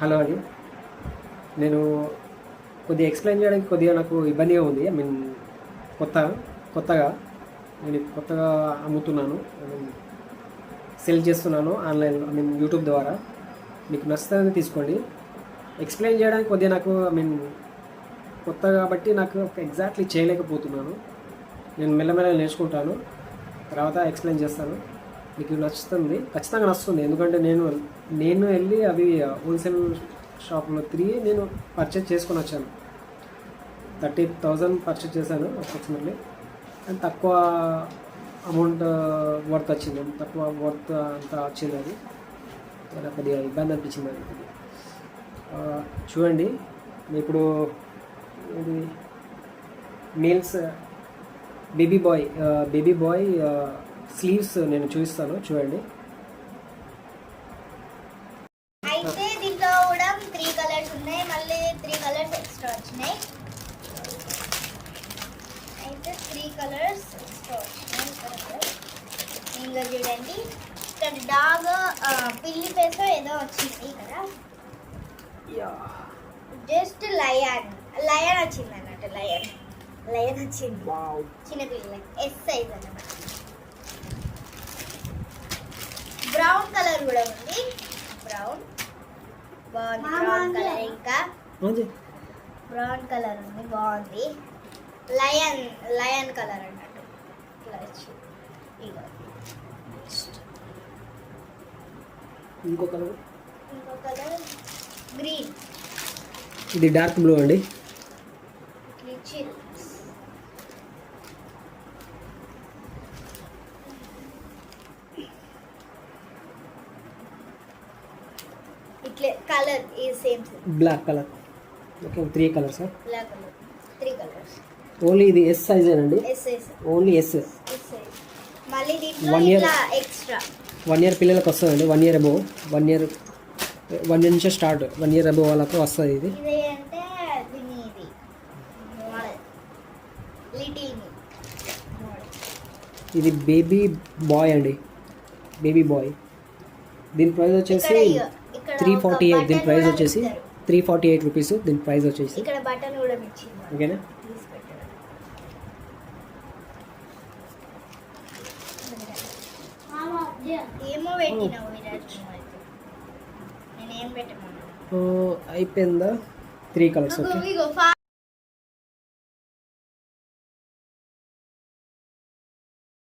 Hello అండి. నేను కొద్దిగా ఎక్స్ప్లెయిన్ చేయడానికి కొద్దిగా నాకు ఇబ్బందిగా ఉంది. ఐ మీన్ కొత్తగా నేను కొత్తగా అమ్ముతున్నాను. ఐ మీన్ సెల్ చేస్తున్నాను ఆన్లైన్లో, ఐ మీన్ యూట్యూబ్ ద్వారా. మీకు నచ్చుతుందని తీసుకోండి. ఎక్స్ప్లెయిన్ చేయడానికి కొద్దిగా నాకు ఐ మీన్ కొత్త కాబట్టి నాకు ఎగ్జాక్ట్లీ చేయలేకపోతున్నాను. నేను మెల్లమెల్ల నేర్చుకుంటాను, తర్వాత ఎక్స్ప్లెయిన్ చేస్తాను. మీకు నచ్చుతుంది, ఖచ్చితంగా నచ్చుతుంది. ఎందుకంటే నేను వెళ్ళి అవి హోల్సేల్ షాప్లో తిరిగి నేను పర్చేజ్ చేసుకొని వచ్చాను. 30,000 పర్చేజ్ చేశాను అప్రాక్సిమేట్లీ. అండ్ తక్కువ అమౌంట్ వర్త్ వచ్చింది, తక్కువ వర్త్ అంతా వచ్చింది. అది చాలా కొద్దిగా ఇబ్బంది అనిపించింది. అది చూడండి. ఇప్పుడు ఇది మీల్స్ బేబీ బాయ్ స్లీవ్స్ నేను చూపిస్తాను, చూడండి. అయితే దీంట్లో కూడా 3 కలర్స్ ఉన్నాయి, మళ్ళీ 3 కలర్స్ ఎక్స్ట్రా వచ్చినాయి. అయితే 3 కలర్స్ ఎక్స్ట్రా వచ్చినాయి. ఇంకా చూడండి, ఇక్కడ డాగ్ పిల్లి ఫేస్ ఏదో వచ్చింది కదా. జస్ట్ లయన్ వచ్చింది అన్నట్టు. లయన్ వచ్చింది చిన్న పిల్లలకి, ఎస్ సైజ్ అన్నమాట. బ్రౌన్ కలర్ కూడా ఉంది. బ్రౌన్ బాగుంది. బ్రౌన్ కలర్ ఇంకా బ్రౌన్ కలర్ ఉంది, బాగుంది. లయన్ కలర్ అన్నట్టు ఇట్లా వచ్చి. ఇంకో కలర్ గ్రీన్. ఇది డార్క్ బ్లూ అండి. ఇట్లా కలర్ ఈ same black colour. Okay, 3 colours. Black colour 3 colours. Only ఇది ఎస్ సైజ్ అండి. S size, only S. మళ్ళీ దీంట్లో ఇట్లా ఎక్స్ట్రా 1 ఇయర్ పిల్లలకు వస్తుందండి. 1 ఇయర్ అబోవ్, 1 ఇయర్ నుంచి స్టార్ట్. 1 ఇయర్ అబోవ్ వాళ్ళకు వస్తుంది ఇది. ఇది అంటే దీని ఇది మోడల్ లిటిల్ మీ మోడల్. ఇది బేబీ బాయ్ అండి, బేబీ బాయ్. దీని ప్రైస్ వచ్చేసి 348. దీని ప్రైస్ వచ్చేసి 348 రూపీస్. దీని ప్రైస్ వచ్చేసి ఇక్కడ బటన్ కూడా ఇచ్చింది. ఓకేనా? ఏమో పెట్టినావు విరాట్. నేనేం పెట్టమన్నా అయిపోయిందా? 3 కలర్స్. ఓకే.